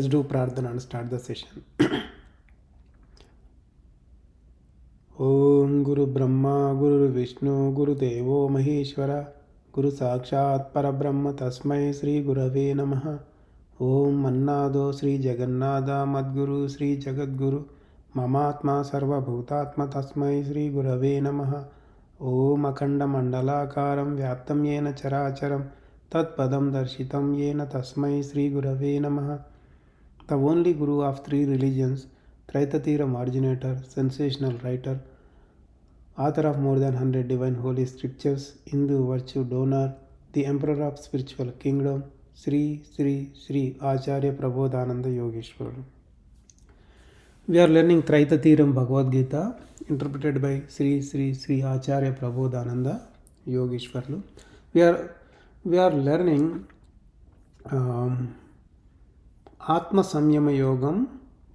Let's do prarthana and start the session. Om Guru Brahma Guru Vishnu Guru Devo Maheshwara Guru Sakshat Parabrahma Tasmai Sri Gurave Namaha. Om Mannado Sri Jagannada Madguru Sri Jagadguru Mamatma Sarva Bhutatma Tasmai Sri Gurave Namaha. Om Akhanda Mandalakaram Vyaptam Yena Characharam Tat Padam Darshitam Yena Tasmai Sri Gurave Namaha. The only Guru of three religions, Traitathiram originator, sensational writer, author of more than 100 divine holy scriptures, Hindu virtue donor, the emperor of spiritual kingdom, Sri Sri Sri Acharya Prabodhananda Yogeshwar. We are learning Traitathiram Bhagavad Gita, interpreted by Sri Sri Sri Acharya Prabodhananda Yogeshwarlu. We are learning Atma Samyama Yogam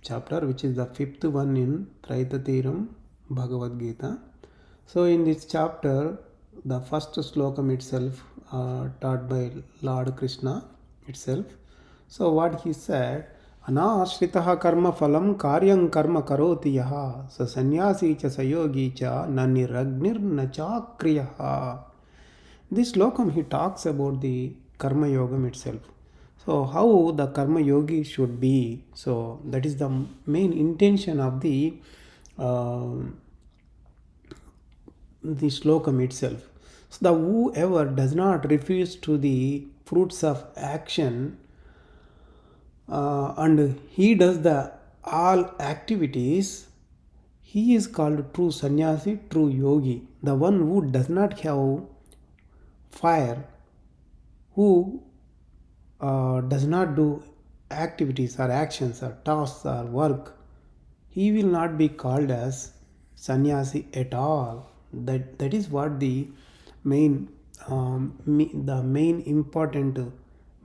chapter, which is the fifth one in Traitathiram Bhagavad Gita. So in this chapter, the first Slokam itself taught by Lord Krishna itself. So what he said, Anashritaha karma phalam karyam karma karoti yaha sa sannyasi cha sayogi cha naniragnir nachakriyaha. This Slokam he talks about the karma yogam itself. So how the karma yogi should be. So that is the main intention of the Slokam itself. So the whoever does not refuse to the fruits of action and he does the all activities, he is called true sannyasi, true yogi. The one who does not have fire, who does not do activities or actions or tasks or work, he will not be called as sannyasi at all. That is what the main important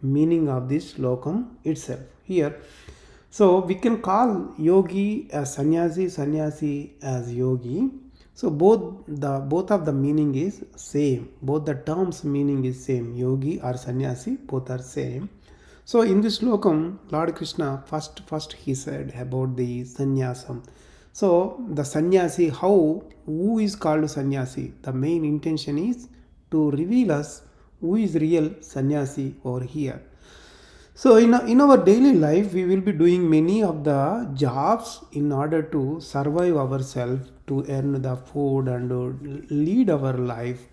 meaning of this slokam itself here. So we can call yogi as sannyasi, sannyasi as yogi. So both of the meaning is same. Both the terms meaning is same. Yogi or sannyasi, both are same. So in this slokam, Lord Krishna first he said about the sannyasam. So the sannyasi, who is called sannyasi? The main intention is to reveal us who is real sannyasi over here. So in our daily life, we will be doing many of the jobs in order to survive ourselves, to earn the food and lead our life.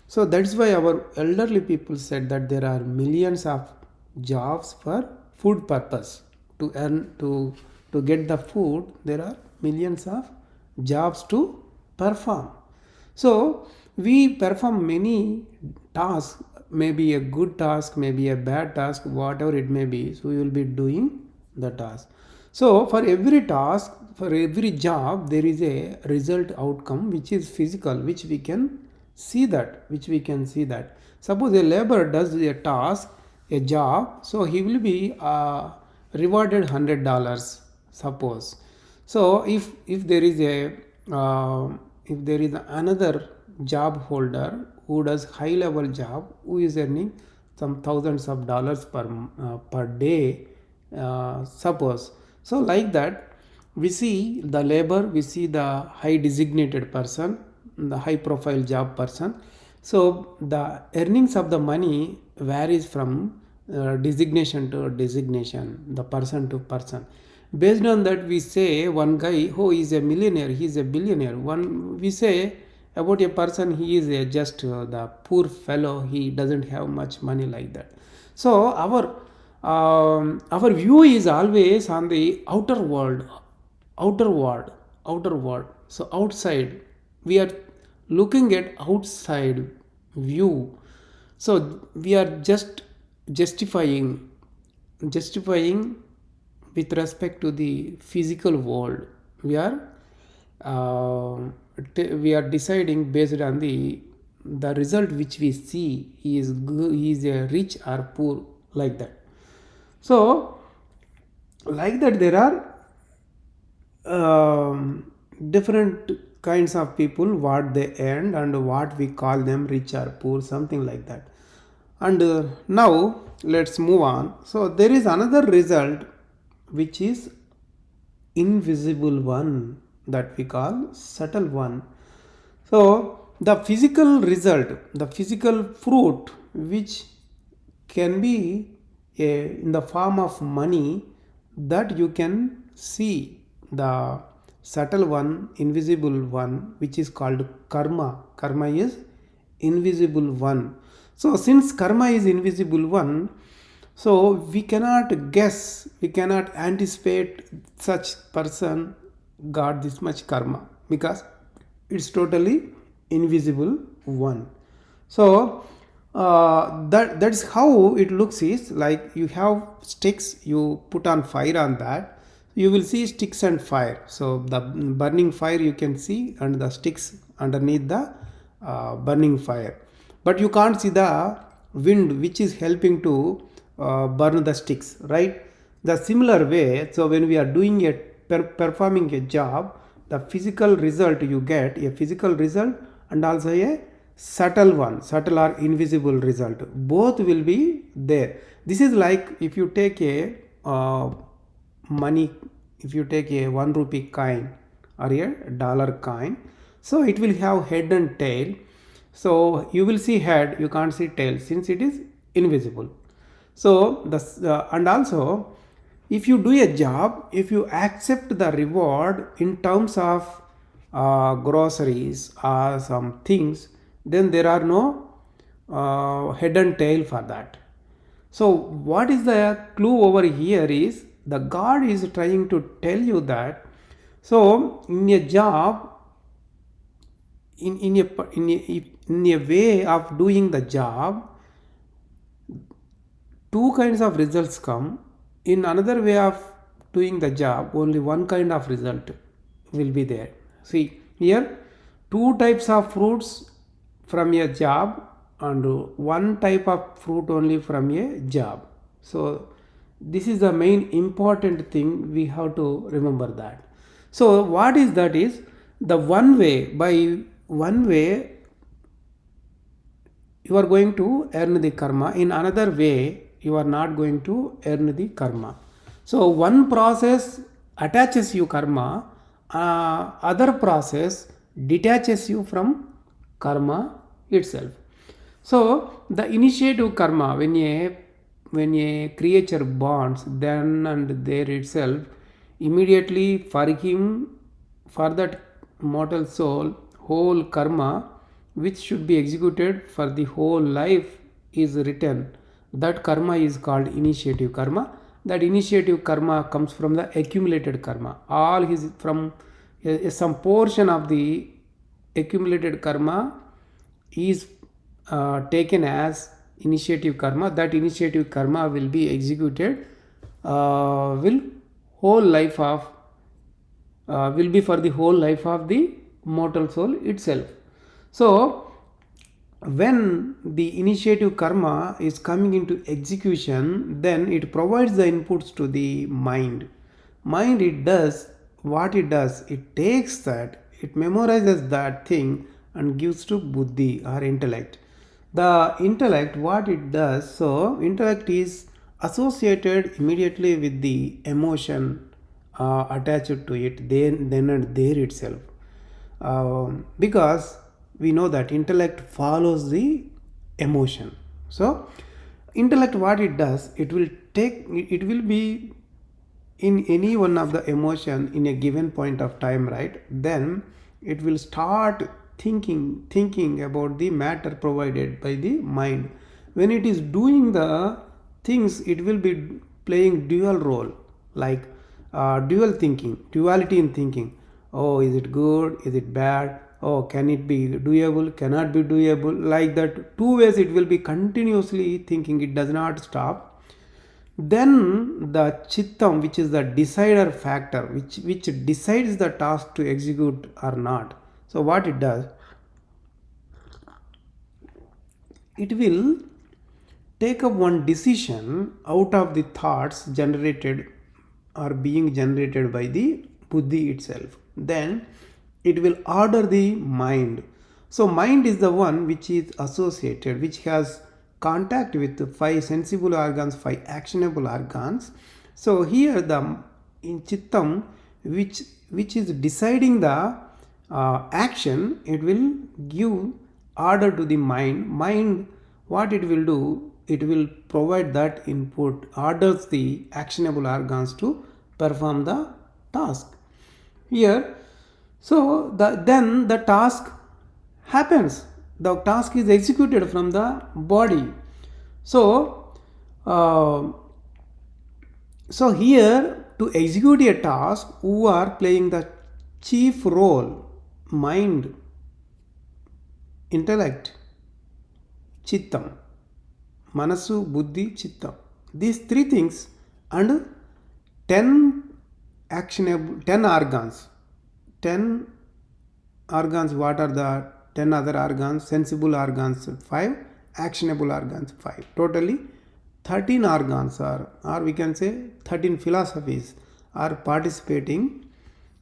So that's why our elderly people said that there are millions of jobs for food purpose. To earn, to get the food, there are millions of jobs to perform. So we perform many tasks, maybe a good task, maybe a bad task, whatever it may be. So we will be doing the task. So for every task, for every job, there is a result outcome which is physical, which we can see that. Suppose a laborer does a task, a job, so he will be rewarded $100. Suppose. So if there is another job holder who does high level job, who is earning some thousands of dollars per day, suppose. So like that, we see the labor, we see the high designated person, the high profile job person. So the earnings of the money varies from designation to designation, the person to person. Based on that, we say one guy, oh, he is a millionaire, he is a billionaire. One, we say about a person, he is just the poor fellow, he doesn't have much money, like that. So our view is always on the outer world. So outside, we are looking at outside view. So we are just justifying with respect to the physical world. We are deciding based on the result which we see. He is a rich or poor, like that. So like that, there are different kinds of people, what they earn and what we call them rich or poor, something like that. And now let's move on. So there is another result which is invisible one, that we call subtle one. So the physical result, the physical fruit, which can be in the form of money, that you can see, the subtle one, invisible one, which is called karma. Karma is invisible one. So since karma is invisible one, so we cannot guess, we cannot anticipate such person got this much karma, because it's totally invisible one. So that is how it looks, is like you have sticks, you put on fire on that, you will see sticks and fire. So the burning fire you can see, and the sticks underneath the burning fire, but you can't see the wind which is helping to burn the sticks, right? The similar way, so when we are doing a performing a job, the physical result, you get a physical result and also a subtle one, subtle or invisible result, both will be there. This is like if you take a money, if you take a 1 rupee coin or a dollar coin, so it will have head and tail. So you will see head, you can't see tail, since it is invisible. So and also, if you do a job, if you accept the reward in terms of groceries or some things, then there are no head and tail for that. So what is the clue over here is, the God is trying to tell you that, so in a job, in a way of doing the job, two kinds of results come. In another way of doing the job, only one kind of result will be there. See here, two types of fruits from a job, and one type of fruit only from a job. So this is the main important thing, we have to remember that. So what is that is, the one way, by one way you are going to earn the karma, in another way you are not going to earn the karma. So one process attaches you karma, other process detaches you from karma itself. So the initiative karma, when a creature bonds, then and there itself, immediately for him, for that mortal soul, whole karma which should be executed for the whole life is written. That karma is called initiative karma. That initiative karma comes from the accumulated karma. All his from some portion of the accumulated karma is taken as initiative karma. That initiative karma will be executed, will whole life of will be for the whole life of the mortal soul itself. So when the initiative karma is coming into execution, then it provides the inputs to the mind. Mind, it does what it does, it takes that, it memorizes that thing and gives to buddhi or intellect. The intellect, what it does, so intellect is associated immediately with the emotion attached to it, then and there itself. Because we know that intellect follows the emotion. So intellect, what it does, it will be in any one of the emotion in a given point of time, right? Then it will start thinking about the matter provided by the mind. When it is doing the things, it will be playing dual role, like dual thinking, duality in thinking. Oh, is it good, is it bad, oh, can it be doable, cannot be doable, like that. Two ways it will be continuously thinking, it does not stop. Then the chittam, which is the decider factor, which decides the task to execute or not. So what it does, it will take up one decision out of the thoughts generated or being generated by the buddhi itself. Then it will order the mind. So mind is the one which is associated, which has contact with the five sensible organs, five actionable organs, So here the in Chittam, which is deciding the action, it will give order to the mind. Mind, what it will do, it will provide that input, orders the actionable organs to perform the task. Here, so then the task happens. The task is executed from the body. So, uh, so here to execute a task, who are playing the chief role? Mind, intellect, chittam, manasu, buddhi, chittam. These three things and 10 actionable, 10 organs. 10 organs, what are the 10 other organs? Sensible organs 5, actionable organs 5. Totally 13 organs are, or we can say 13 philosophies are participating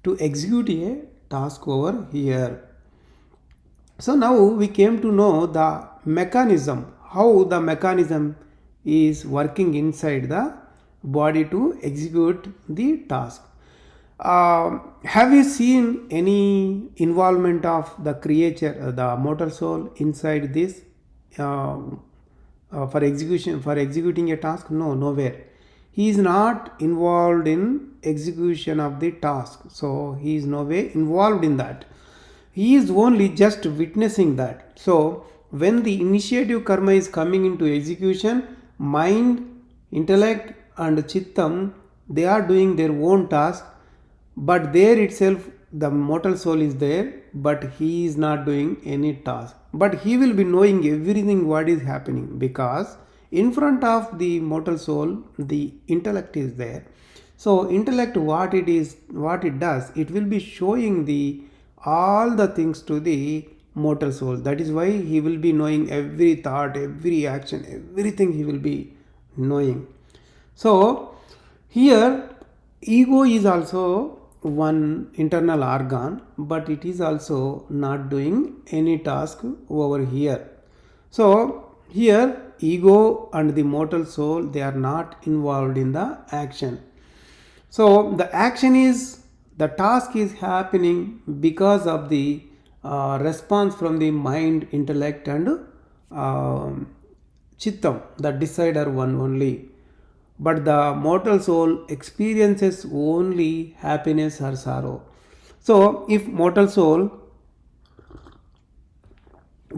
to execute a task over here. So now we came to know the mechanism, how the mechanism is working inside the body to execute the task. Have you seen any involvement of the creature, the mortal soul inside this uh, for executing a task? No, nowhere. He is not involved in execution of the task, so he is no way involved in that. He is only just witnessing that. So when the initiative karma is coming into execution, mind, intellect and chittam, they are doing their own task, but there itself the mortal soul is there, but he is not doing any task, but he will be knowing everything what is happening, because in front of the mortal soul the intellect is there. So intellect, what it is, what it does, it will be showing the all the things to the mortal soul. That is why he will be knowing every thought, every action, everything he will be knowing. So here ego is also one internal organ, but it is also not doing any task over here. So here ego and the mortal soul, they are not involved in the action. So the action is, the task is happening because of the response from the mind, intellect and chittam, the decider one only. But the mortal soul experiences only happiness or sorrow. So if mortal soul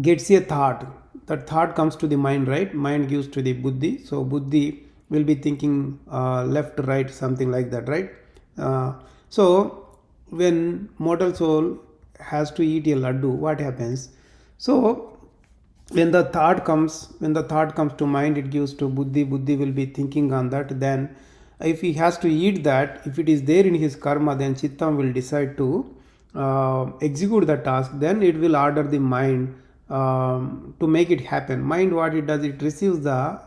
gets a thought, that thought comes to the mind, right? Mind gives to the buddhi, so buddhi will be thinking left, right, something like that, right? So when mortal soul has to eat a laddu, what happens? So when the thought comes to mind, it gives to buddhi, buddhi will be thinking on that. Then if he has to eat that, if it is there in his karma, then chittam will decide to execute the task. Then it will order the mind to make it happen. Mind, what it does, it receives the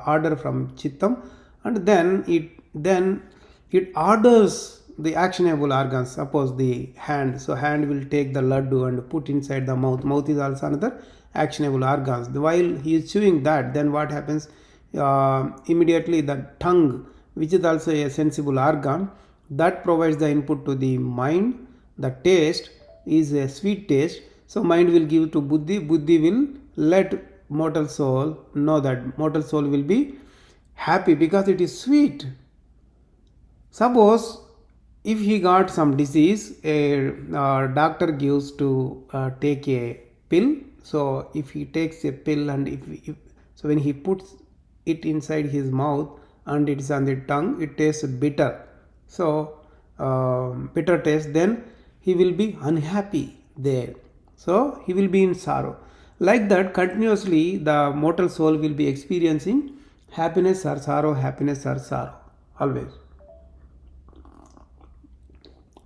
order from chittam, and then it orders the actionable organs. Suppose the hand, so hand will take the laddu and put inside the mouth. Mouth is also another actionable organs. While he is chewing that, then what happens? Immediately the tongue, which is also a sensible organ, that provides the input to the mind. The taste is a sweet taste, so mind will give to buddhi, buddhi will let mortal soul know that. Mortal soul will be happy because it is sweet. Suppose if he got some disease, a doctor gives to take a pill. So if he takes a pill, and if so when he puts it inside his mouth and it is on the tongue, it tastes bitter. So bitter taste, then he will be unhappy there. So he will be in sorrow. Like that, continuously the mortal soul will be experiencing happiness or sorrow, always.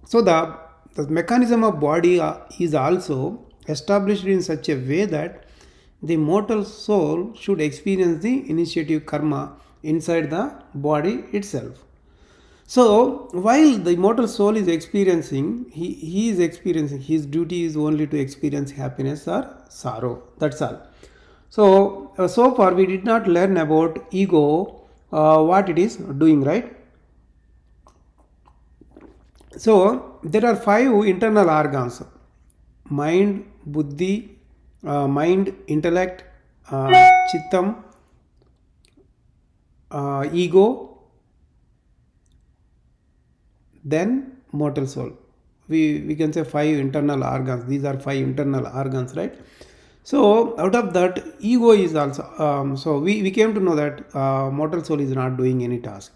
So the mechanism of body is also established in such a way that the mortal soul should experience the initiative karma inside the body itself. So while the mortal soul is experiencing, he is experiencing, his duty is only to experience happiness or sorrow. That's all. So so far we did not learn about ego, what it is doing, right? So there are five internal organs: mind, buddhi, mind, intellect, chittam, ego, then mortal soul. We can say five internal organs. These are five internal organs, right? So out of that, ego is also. So we came to know that mortal soul is not doing any task.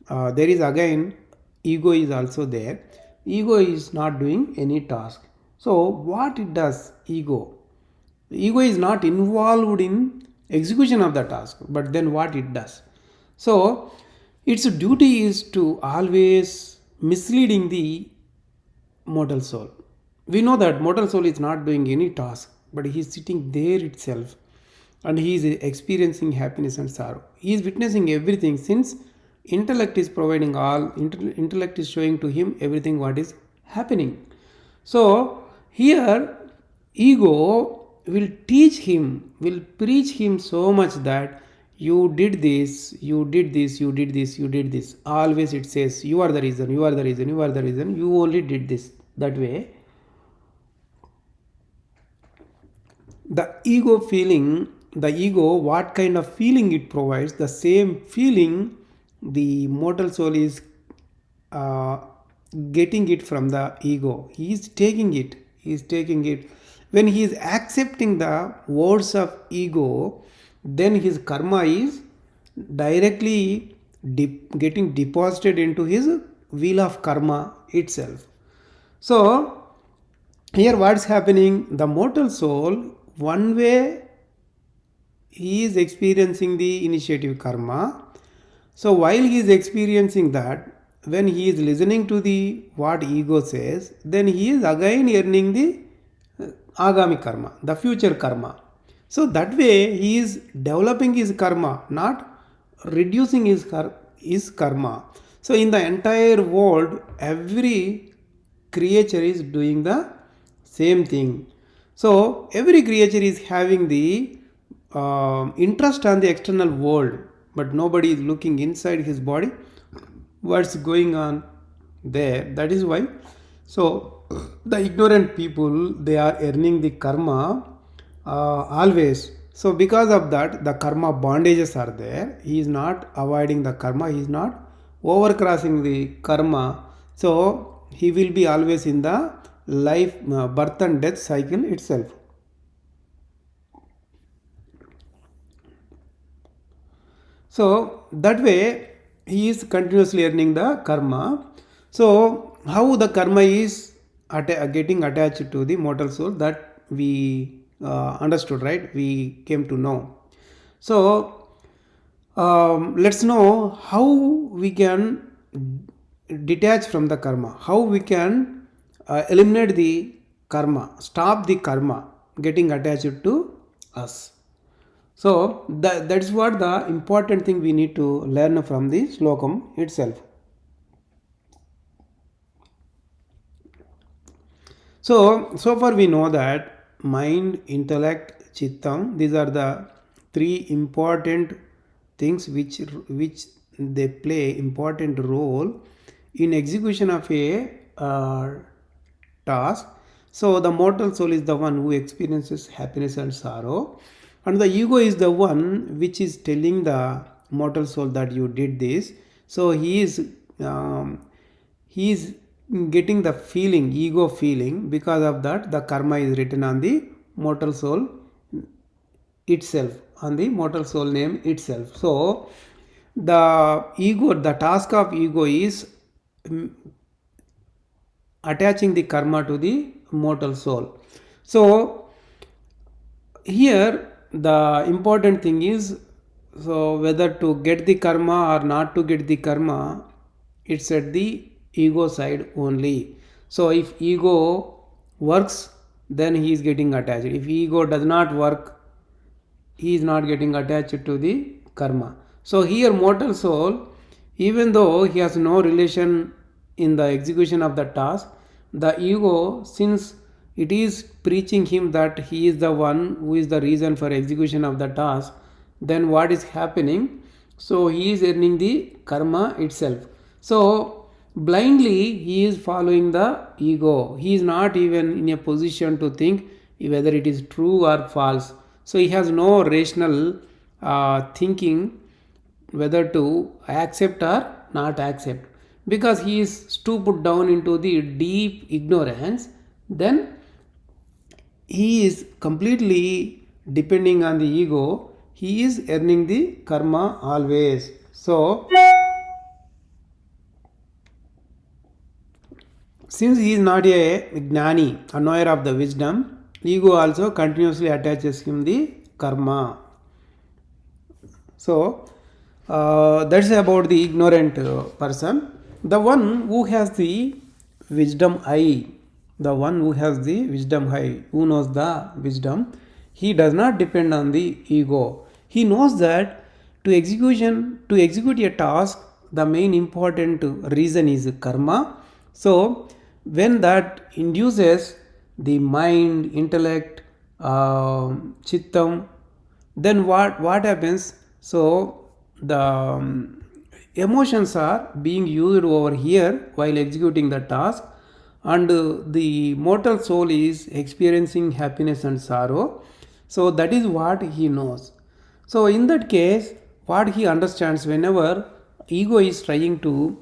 There is again ego is also there. Ego is not doing any task. So what it does, ego is not involved in execution of the task, but then what it does. So its duty is to always misleading the mortal soul. We know that mortal soul is not doing any task, but he is sitting there itself, and he is experiencing happiness and sorrow. He is witnessing everything, since intellect is providing all, intellect is showing to him everything what is happening. So here ego will teach him, will preach him so much that you did this, you did this, you did this, you did this. Always it says you are the reason, you are the reason, you are the reason, you only did this. That way the ego, what kind of feeling it provides, the same feeling the mortal soul is uh, getting it from the ego. He is taking it, when he is accepting the words of ego, then his karma is directly getting deposited into his wheel of karma itself. So here what's happening, the mortal soul, one way he is experiencing the initiative karma. So while he is experiencing that, when he is listening to the what ego says, then he is again earning the agami karma, the future karma. So that way he is developing his karma, not reducing his karma. So in the entire world, every creature is doing the same thing. So every creature is having the interest on the external world, but nobody is looking inside his body what's going on there. That is why, so the ignorant people, they are earning the karma always. So because of that, the karma bondages are there. He is not avoiding the karma, he is not overcrossing the karma. So he will be always in the life, birth and death cycle itself. So that way he is continuously earning the karma. So how the karma is getting attached to the mortal soul, that we understood, right? We came to know. So let's know how we can detach from the karma, how we can eliminate the karma, stop the karma getting attached to us. So that's what the important thing we need to learn from the Shlokamu itself. So far we know that mind, intellect, chittam, these are the three important things which they play important role in execution of a task. So the mortal soul is the one who experiences happiness and sorrow, and the ego is the one which is telling the mortal soul that you did this. So he is getting the feeling, ego feeling. Because of that, the karma is written on the mortal soul itself, on the mortal soul name itself. So the task of ego is attaching the karma to the mortal soul. So here the important thing is, so whether to get the karma or not to get the karma, it's at the ego side only. So if ego works, then he is getting attached. If ego does not work, he is not getting attached to the karma. So here mortal soul, even though he has no relation in the execution of the task, the ego, since it is preaching him that he is the one who is the reason for execution of the task, then what is happening? So he is earning the karma itself. So blindly he is following the ego. He is not even in a position to think whether it is true or false. So he has no rational thinking whether to accept or not accept, because he is stooped down into the deep ignorance. Then he is completely depending on the ego. He is earning the karma always. So since he is not a gnani, a knower of the wisdom, ego also continuously attaches him the karma. So that's about the ignorant person. The one who has the wisdom eye, the one who has the wisdom eye, who knows the wisdom, he does not depend on the ego. He knows that to execute a task, the main important reason is karma. So when that induces the mind, intellect, chittam, then what happens? So the emotions are being used over here while executing the task, and the mortal soul is experiencing happiness and sorrow. So that is what he knows. So in that case, what he understands, whenever ego is trying to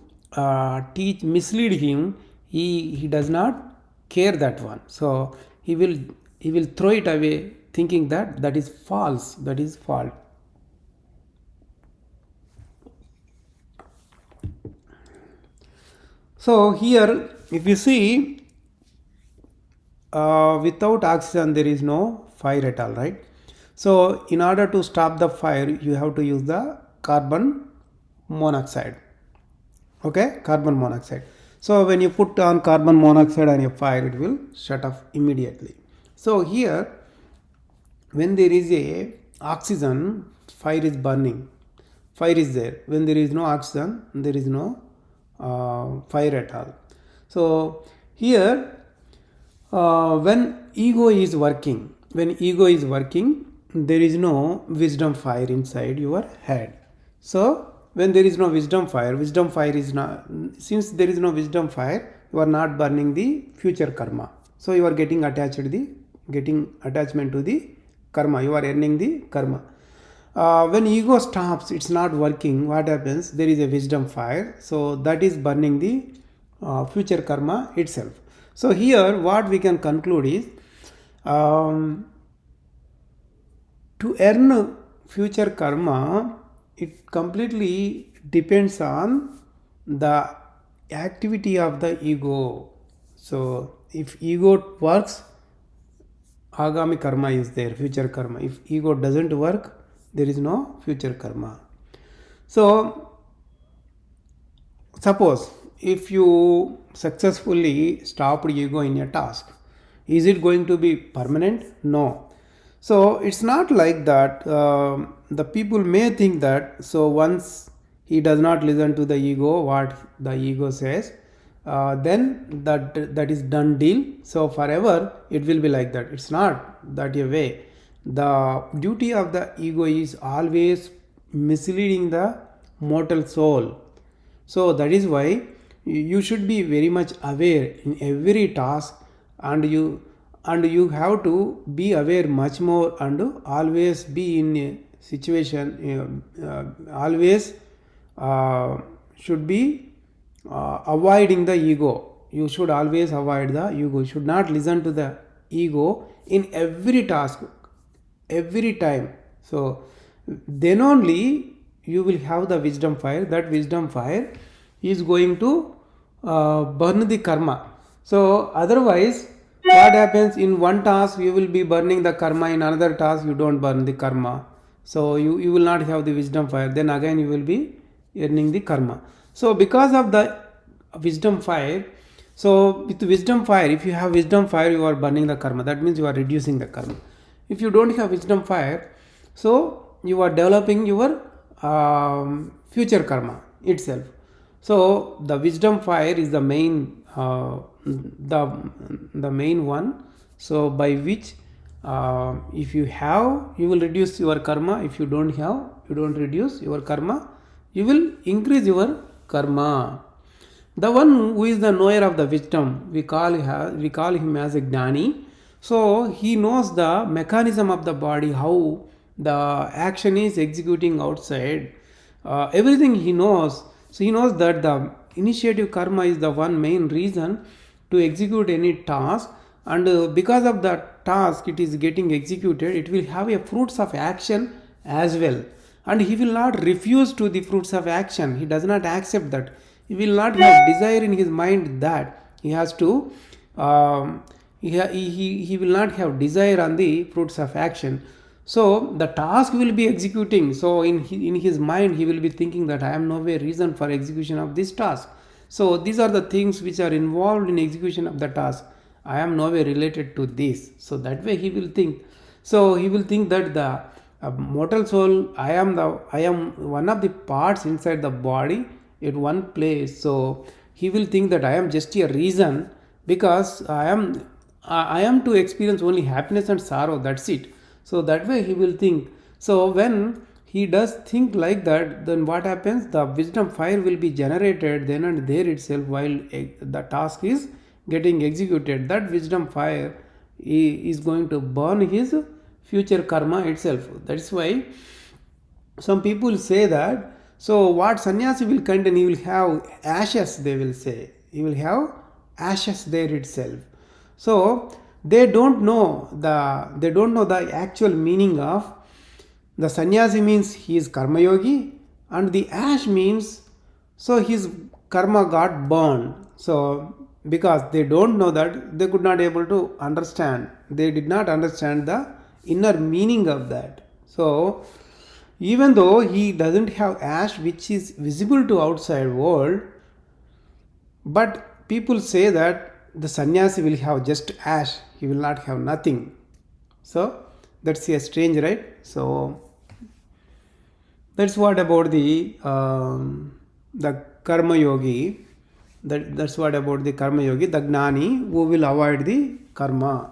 teach, mislead him, he does not care that one. So he will throw it away, thinking that that is false, that is false. So here, if you see, without oxygen there is no fire at all, right? So in order to stop the fire, you have to use the carbon monoxide. Okay, carbon monoxide. So when you put on carbon monoxide on a fire, it will shut off immediately. So here, when there is a oxygen, fire is burning, fire is there. When there is no oxygen, there is no fire at all. So here, when ego is working, there is no wisdom fire inside your head. So when there is no wisdom fire is not, since there is no wisdom fire, you are not burning the future karma. So you are getting attachment to the karma, you are earning the karma. When ego stops, it's not working, what happens? There is a wisdom fire, so that is burning the future karma itself. So here what we can conclude is, to earn future karma, it completely depends on the activity of the ego. So if ego works, agami karma is there, future karma. If ego doesn't work, there is no future karma. So suppose if you successfully stopped ego in a task, is it going to be permanent? No. So it's not like that. The people may think that, so once he does not listen to the ego, what the ego says, then that is done deal. So forever it will be like that. It's not that a way. The duty of the ego is always misleading the mortal soul. So that is why you should be very much aware in every task, and you have to be aware much more, and always be in a situation, always should be avoiding the ego. You should always avoid the ego. You should not listen to the ego in every task, every time. So then only you will have the wisdom fire. That wisdom fire is going to burn the karma. So otherwise, what happens? In one task you will be burning the karma, in another task you don't burn the karma. So you will not have the wisdom fire. Then again you will be earning the karma. So because of the wisdom fire, so with wisdom fire, if you have wisdom fire, you are burning the karma. That means you are reducing the karma. If you don't have wisdom fire, so you are developing your future karma itself. So the wisdom fire is the main the main one. So by which if you have, you will reduce your karma. If you don't have, you don't reduce your karma, you will increase your karma. The one who is the knower of the wisdom, we call him as a gnani. So he knows the mechanism of the body, how the action is executing outside. Everything he knows. So he knows that the initiative karma is the one main reason to execute any task, and because of that task it is getting executed, it will have a fruits of action as well, and he will not refuse to the fruits of action. He does not accept that. He will not have desire in his mind that he has to he will not have desire on the fruits of action. So the task will be executing. So in his mind he will be thinking that I am no way reason for execution of this task. So these are the things which are involved in execution of the task. I am no way related to this. So that way he will think. So he will think that the mortal soul, I am one of the parts inside the body at one place. So he will think that I am just a reason, because I am to experience only happiness and sorrow, that's it. So that way he will think. So when he does think like that, then what happens? The wisdom fire will be generated then and there itself while the task is getting executed. That wisdom fire is going to burn his future karma itself. That's why some people say that, so what sannyasi will contain, he will have ashes, they will say. He will have ashes there itself. So they don't know the actual meaning of the sannyasi. Means he is karma yogi, and the ash means so his karma got burned. So because they don't know that, they could not able to understand. They did not understand the inner meaning of that. So even though he doesn't have ash which is visible to outside world, but people say that the sannyasi will have just ash, he will not have nothing. So that's a strange, right? So that's what about the karma yogi. That's what about the karma yogi, the gnani who will avoid the karma.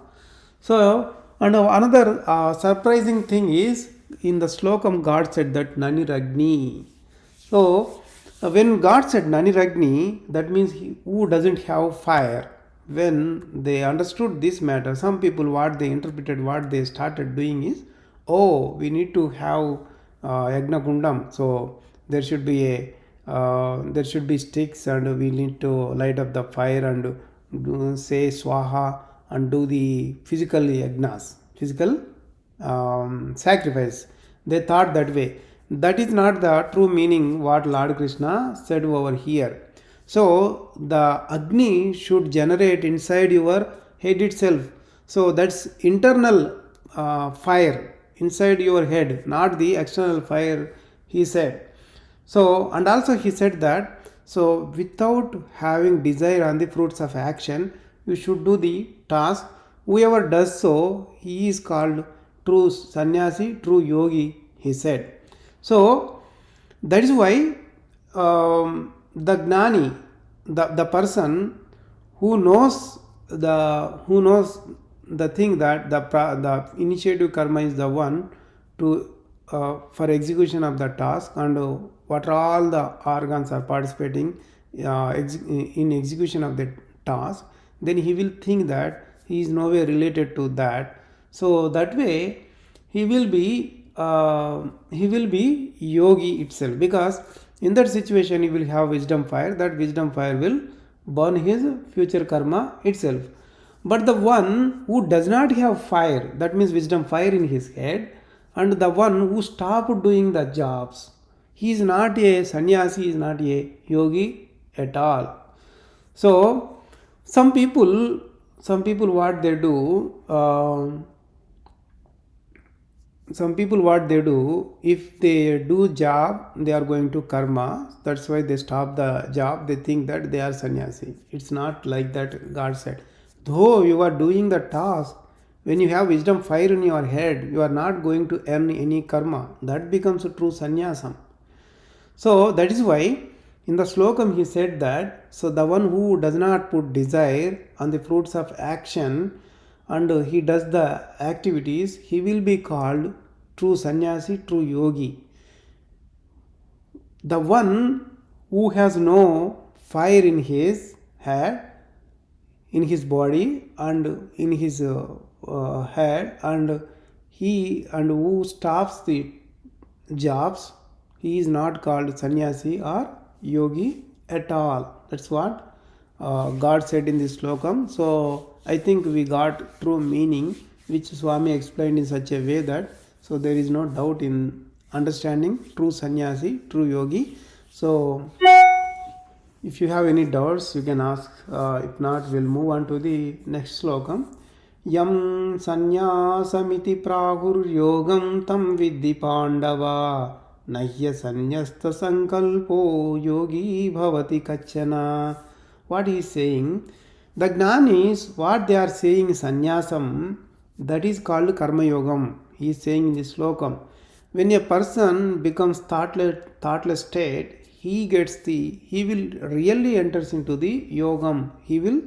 So and another surprising thing is, in the Slokam God said that Nani Ragni. So when God said Nani Ragni, that means who doesn't have fire. When they understood this matter, some people what they interpreted, what they started doing is, oh, we need to have Yagna Kundam. So there should be there should be sticks, and we need to light up the fire and say Swaha and do the physical yagnas, physical sacrifice. They thought that way. That is not the true meaning what Lord Krishna said over here. So the Agni should generate inside your head itself. So that's internal fire inside your head, not the external fire, he said. So and also he said that, so without having desire on the fruits of action, you should do the task. Whoever does so, he is called true sannyasi, true yogi, he said. So that is why the gnani, the person who knows the thing that the initiative karma is the one to for execution of the task, and what all the organs are participating in execution of the task, then he will think that he is no way related to that. So that way he will be yogi itself, because in that situation he will have wisdom fire. That wisdom fire will burn his future karma itself. But the one who does not have fire, that means wisdom fire in his head, and the one who stopped doing the jobs, he is not a sannyasi, he is not a yogi at all. So some people what they do, if they do job, they are going to karma. That's why they stop the job. They think that they are sannyasi. It's not like that. God said, though you are doing the task, when you have wisdom fire in your head, you are not going to earn any karma. That becomes a true sannyasam. So that is why in the Slokam he said that, so the one who does not put desire on the fruits of action, and he does the activities, he will be called true sannyasi, true yogi. The one who has no fire in his head, in his body, and in his head, and who stops the jobs, he is not called sannyasi or yogi at all. That's what God said in this slokam. So I think we got true meaning, which Swami explained in such a way that so there is no doubt in understanding true sannyasi, true yogi. So if you have any doubts, you can ask. If not, we'll move on to the next slokam. Yam sanyasamiti prahur yogam tam vidhi pandava nahya sanyasta sankalpo yogi bhavati kachana. What he is saying, the jnanis, what they are saying sannyasam, that is called karma yogam. He is saying in this slokam. When a person becomes thoughtless state, he will really enters into the yogam. He will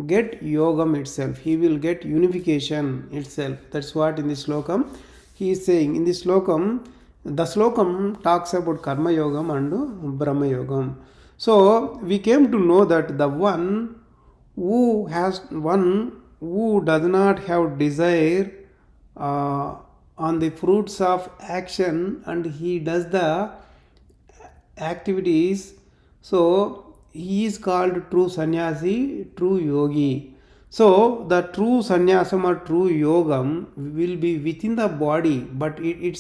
get yogam itself. He will get unification itself. That's what in this slokam he is saying. In this slokam, the slokam talks about karma yogam and brahma yogam. So we came to know that the one who does not have desire on the fruits of action, and he does the activities, so he is called true sannyasi, true yogi. So the true sannyasam or true yogam will be within the body, but it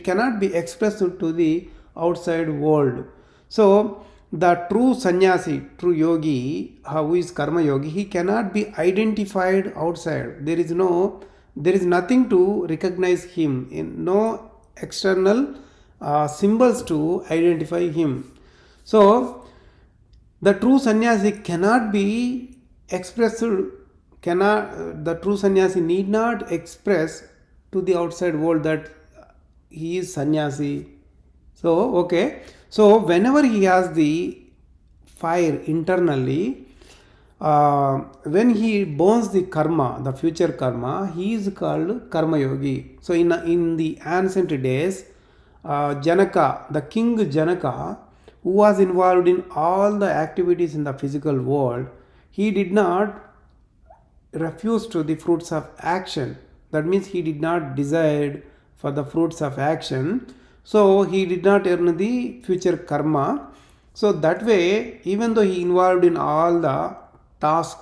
cannot be expressed to the outside world. So the true sannyasi, true yogi, who is karma yogi, he cannot be identified outside. There is nothing to recognize him, no external symbols to identify him. So the true sannyasi cannot be expressed, the true sannyasi need not express to the outside world that he is sannyasi. So okay, so whenever he has the fire internally, when he burns the karma, the future karma, he is called karma yogi. So in the ancient days, Janaka, the king Janaka, who was involved in all the activities in the physical world, he did not refuse to the fruits of action. That means he did not desire for the fruits of action. So he did not earn the future karma. So that way, even though he involved in all the tasks,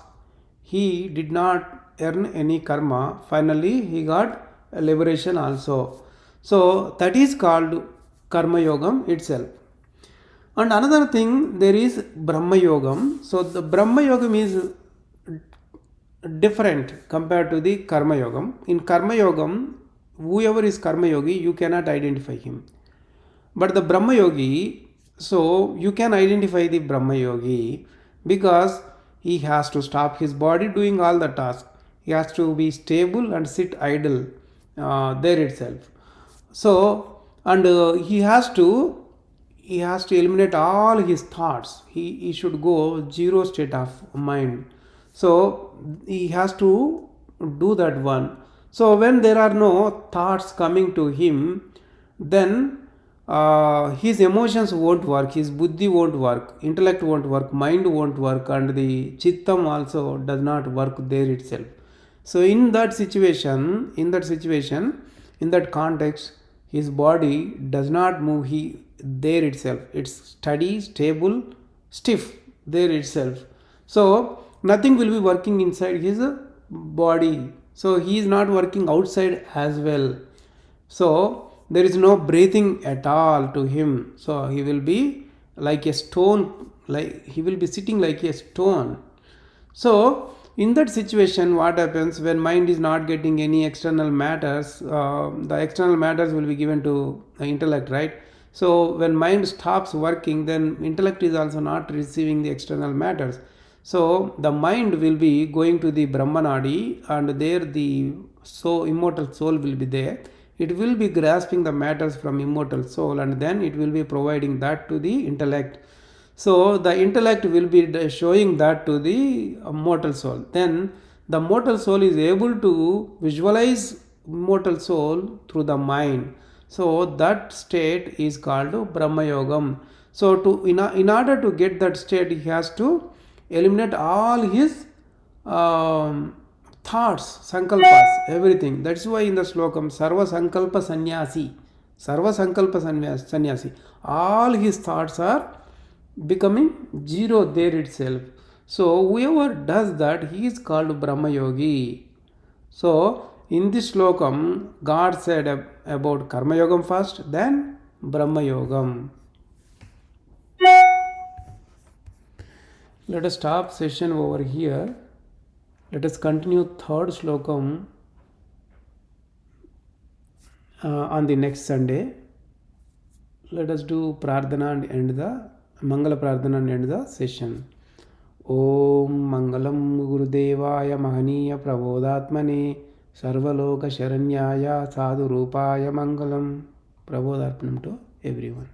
he did not earn any karma. Finally, he got a liberation also. So that is called karma yogam itself. And another thing, there is brahma yogam. So the brahma yogam is different compared to the karma yogam. In karma yogam, whoever is karma yogi, you cannot identify him. But the brahma yogi, so you can identify the brahma yogi because he has to stop his body doing all the tasks. He has to be stable and sit idle there itself. So and he has to eliminate all his thoughts. He should go zero state of mind. So he has to do that one. So when there are no thoughts coming to him, then his emotions won't work, his buddhi won't work, intellect won't work, mind won't work, and the chittam also does not work there itself. So in that situation, in that context, his body does not move there itself. It's steady, stable, stiff there itself. So nothing will be working inside his body. So he is not working outside as well. So there is no breathing at all to him. So he will be like a stone, he will be sitting like a stone. So in that situation, what happens when mind is not getting any external matters? The external matters will be given to the intellect, right? So when mind stops working, then intellect is also not receiving the external matters. So the mind will be going to the Brahmanadi, and there the immortal soul will be there. It will be grasping the matters from immortal soul, and then it will be providing that to the intellect. So the intellect will be showing that to the mortal soul. Then the mortal soul is able to visualize immortal soul through the mind. So that state is called Brahma Yogam. So in order to get that state, he has to eliminate all his thoughts, sankalpas, everything. That's why in the slokam, Sarva Sankalpa Sannyasi, Sarva Sankalpa Sannyasi, all his thoughts are becoming zero there itself. So whoever does that, he is called Brahma Yogi. So in this slokam, God said about Karma Yogam first, then Brahma Yogam. Let us stop session over here. Let us continue third slokam on the next Sunday. Let us do Prardhana and end the Mangala Prardhana and end the session. Om Mangalam Gurudevaya Mahaniya Prabodhatmane Sarvaloka Sharanyaya Sadhu Rupaya Mangalam. Prabodharpanam to everyone.